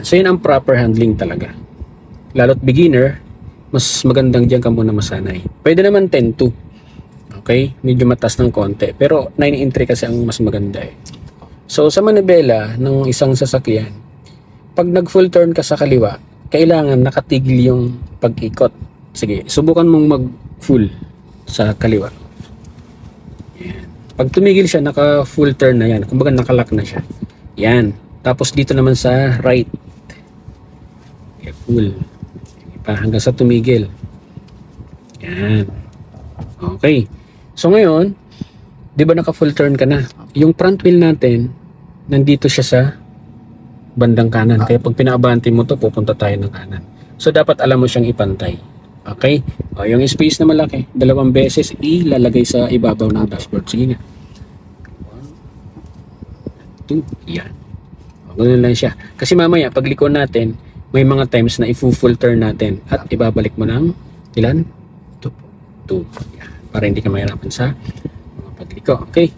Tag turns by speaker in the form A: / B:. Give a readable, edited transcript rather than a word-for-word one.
A: So yun ang proper handling talaga. Lalo't beginner, mas magandang diyan ka muna masanay. Pwede naman 10-2. Okay? Medyo matas ng konti. Pero 9-3 kasi ang mas maganda eh. So sa manibela ng isang sasakyan, pag nag full turn ka sa kaliwa, kailangan nakatigil yung pag-ikot. Sige, subukan mong mag full sa kaliwa. Yan. Pag tumigil siya, naka full turn na yan. Kumbaga nakalock na siya. Yan. Tapos dito naman sa right. Okay, full. Pa, hanggang sa tumigil. Yan. Okay. So ngayon, di ba naka full turn ka na? Yung front wheel natin, nandito siya sa bandang kanan. Kaya pag pinaabante mo to, pupunta tayo ng kanan. So dapat alam mo siyang ipantay. Okay? O, yung space na malaki, 2 beses ilalagay sa ibabaw ng dashboard. Sige nga. 1, 2, yan. O, ganun lang siya. Kasi mamaya, pag liko natin, may mga times na i-full turn natin at ibabalik mo ng ilan? 2. Yan. Para hindi ka mahirapan sa mga pagliko. Okay?